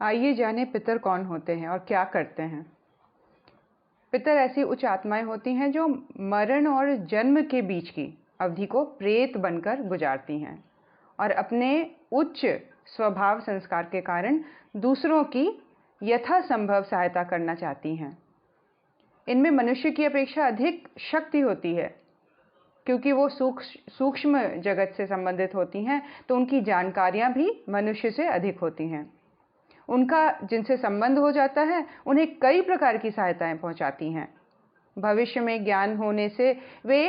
आइए जाने पितर कौन होते हैं और क्या करते हैं। पितर ऐसी उच्च आत्माएं होती हैं जो मरण और जन्म के बीच की अवधि को प्रेत बनकर गुजारती हैं और अपने उच्च स्वभाव संस्कार के कारण दूसरों की यथासंभव सहायता करना चाहती हैं। इनमें मनुष्य की अपेक्षा अधिक शक्ति होती है क्योंकि वो सूक्ष्म जगत से संबंधित होती हैं, तो उनकी जानकारियां भी मनुष्य से अधिक होती हैं। उनका जिनसे संबंध हो जाता है उन्हें कई प्रकार की सहायताएं पहुंचाती हैं। भविष्य में ज्ञान होने से वे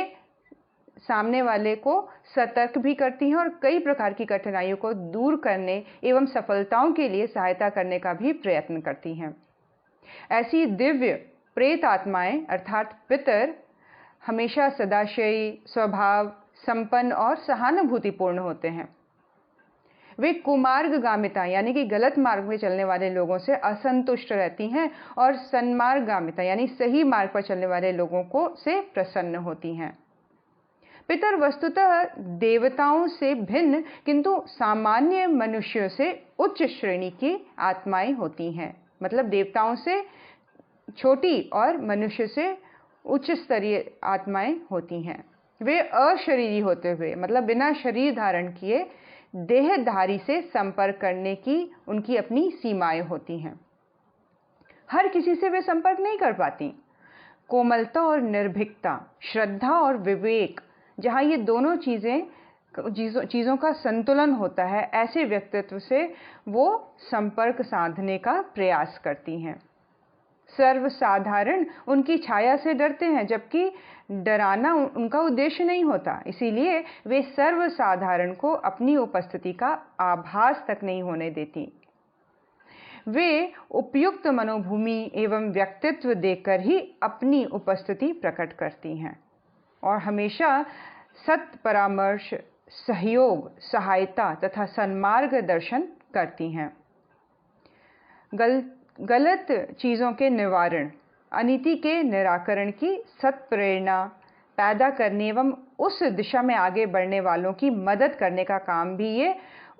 सामने वाले को सतर्क भी करती हैं और कई प्रकार की कठिनाइयों को दूर करने एवं सफलताओं के लिए सहायता करने का भी प्रयत्न करती हैं। ऐसी दिव्य प्रेत आत्माएं अर्थात पितर हमेशा सदाशयी, स्वभाव संपन्न और सहानुभूतिपूर्ण होते हैं। वे कुमार्गगामिता यानी कि गलत मार्ग में चलने वाले लोगों से असंतुष्ट रहती हैं और सन्मार्गगामिता यानी सही मार्ग पर चलने वाले लोगों को से प्रसन्न होती हैं। पितर वस्तुतः देवताओं से भिन्न किंतु सामान्य मनुष्यों से उच्च श्रेणी की आत्माएं होती हैं। मतलब देवताओं से छोटी और मनुष्य से उच्च स्तरीय आत्माएं होती हैं। वे अशरीरी होते हुए मतलब बिना शरीर धारण किए देहधारी से संपर्क करने की उनकी अपनी सीमाएं होती हैं। हर किसी से वे संपर्क नहीं कर पाती। कोमलता और निर्भीकता, श्रद्धा और विवेक, जहां ये दोनों चीज़ों का संतुलन होता है, ऐसे व्यक्तित्व से वो संपर्क साधने का प्रयास करती हैं। सर्वसाधारण उनकी छाया से डरते हैं, जबकि डराना उनका उद्देश्य नहीं होता। इसीलिए वे सर्वसाधारण को अपनी उपस्थिति का आभास तक नहीं होने देती। वे उपयुक्त मनोभूमि एवं व्यक्तित्व देकर ही अपनी उपस्थिति प्रकट करती हैं और हमेशा सत्य परामर्श, सहयोग, सहायता तथा सन्मार्गदर्शन करती हैं। गलत चीज़ों के निवारण, अनीति के निराकरण की सत्प्रेरणा पैदा करने एवं उस दिशा में आगे बढ़ने वालों की मदद करने का काम भी ये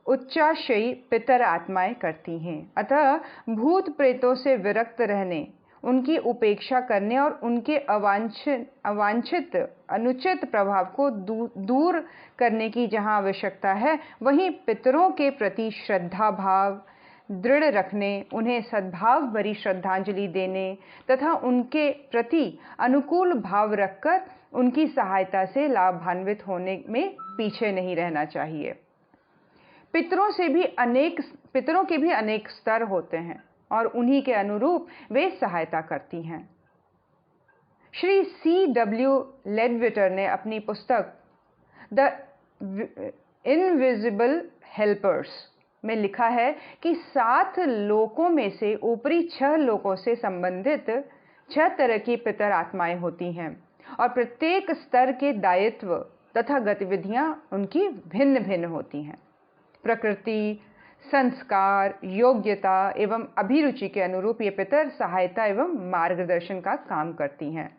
उच्चाशयी पितर आत्माएं करती हैं। अतः भूत प्रेतों से विरक्त रहने, उनकी उपेक्षा करने और उनके अवांछित अनुचित प्रभाव को दूर करने की जहां आवश्यकता है, वहीं पितरों के प्रति श्रद्धा भाव दृढ़ रखने, उन्हें सद्भाव भरी श्रद्धांजलि देने तथा उनके प्रति अनुकूल भाव रखकर उनकी सहायता से लाभान्वित होने में पीछे नहीं रहना चाहिए। पितरों के भी अनेक स्तर होते हैं और उन्हीं के अनुरूप वे सहायता करती हैं। श्री C.W. लेडविटर ने अपनी पुस्तक द इनविजिबल हेल्पर्स में लिखा है कि 7 लोकों में से ऊपरी 6 लोकों से संबंधित 6 तरह की पितर आत्माएं होती हैं और प्रत्येक स्तर के दायित्व तथा गतिविधियां उनकी भिन्न भिन्न होती हैं। प्रकृति, संस्कार, योग्यता एवं अभिरुचि के अनुरूप ये पितर सहायता एवं मार्गदर्शन का काम करती हैं।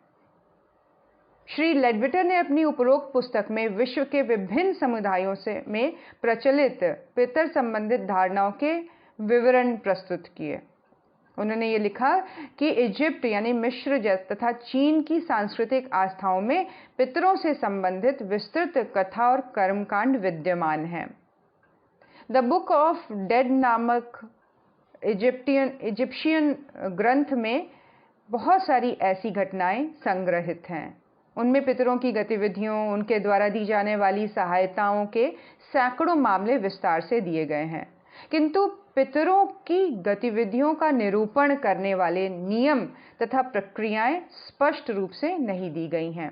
श्री लेडविटर ने अपनी उपरोक्त पुस्तक में विश्व के विभिन्न समुदायों में प्रचलित पितर संबंधित धारणाओं के विवरण प्रस्तुत किए। उन्होंने ये लिखा कि इजिप्ट यानी मिस्र तथा चीन की सांस्कृतिक आस्थाओं में पितरों से संबंधित विस्तृत कथा और कर्मकांड विद्यमान हैं। द बुक ऑफ डेड नामक इजिप्शियन ग्रंथ में बहुत सारी ऐसी घटनाएं संग्रहित हैं। उनमें पितरों की गतिविधियों, उनके द्वारा दी जाने वाली सहायताओं के सैकड़ों मामले विस्तार से दिए गए हैं, किंतु पितरों की गतिविधियों का निरूपण करने वाले नियम तथा प्रक्रियाएं स्पष्ट रूप से नहीं दी गई हैं।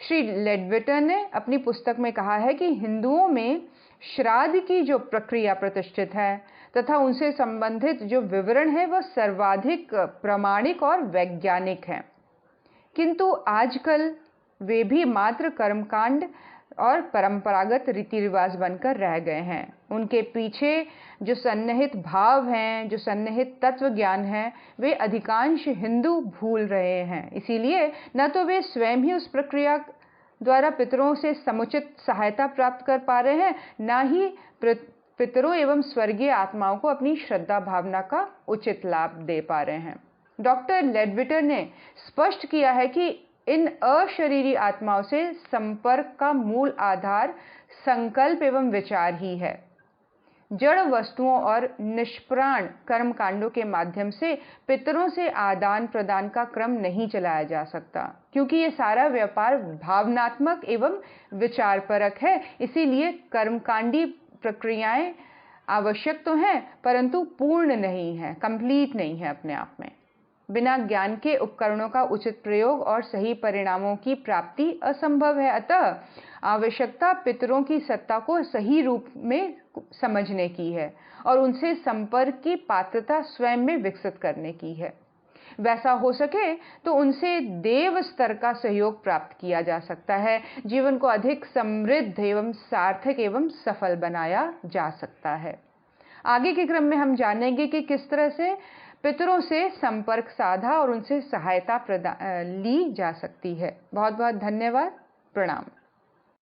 श्री लेडविटर ने अपनी पुस्तक में कहा है कि हिंदुओं में श्राद्ध की जो प्रक्रिया प्रतिष्ठित है तथा उनसे संबंधित जो विवरण है वह सर्वाधिक प्रामाणिक और वैज्ञानिक है, किंतु आजकल वे भी मात्र कर्मकांड और परंपरागत रीति रिवाज बनकर रह गए हैं। उनके पीछे जो सन्निहित भाव हैं, जो सन्निहित तत्व ज्ञान है, वे अधिकांश हिंदू भूल रहे हैं। इसीलिए न तो वे स्वयं ही उस प्रक्रिया द्वारा पितरों से समुचित सहायता प्राप्त कर पा रहे हैं, न ही पितरों एवं स्वर्गीय आत्माओं को अपनी श्रद्धा भावना का उचित लाभ दे पा रहे हैं। डॉक्टर लेडबिटर ने स्पष्ट किया है कि इन अशरीरी आत्माओं से संपर्क का मूल आधार संकल्प एवं विचार ही है। जड़ वस्तुओं और निष्प्राण कर्मकांडों के माध्यम से पितरों से आदान प्रदान का क्रम नहीं चलाया जा सकता, क्योंकि ये सारा व्यापार भावनात्मक एवं विचारपरक है। इसीलिए कर्मकांडी प्रक्रियाएं आवश्यक तो हैं, परंतु पूर्ण नहीं है, कंप्लीट नहीं है अपने आप में। बिना ज्ञान के उपकरणों का उचित प्रयोग और सही परिणामों की प्राप्ति असंभव है। अतः आवश्यकता पितरों की सत्ता को सही रूप में समझने की है और उनसे संपर्क की पात्रता स्वयं में विकसित करने की है। वैसा हो सके तो उनसे देव स्तर का सहयोग प्राप्त किया जा सकता है। जीवन को अधिक समृद्ध एवं सार्थक एवं सफल बनाया जा सकता है। आगे के क्रम में हम जानेंगे कि किस तरह से पितरों से संपर्क साधा और उनसे सहायता ली जा सकती है। बहुत बहुत धन्यवाद। प्रणाम।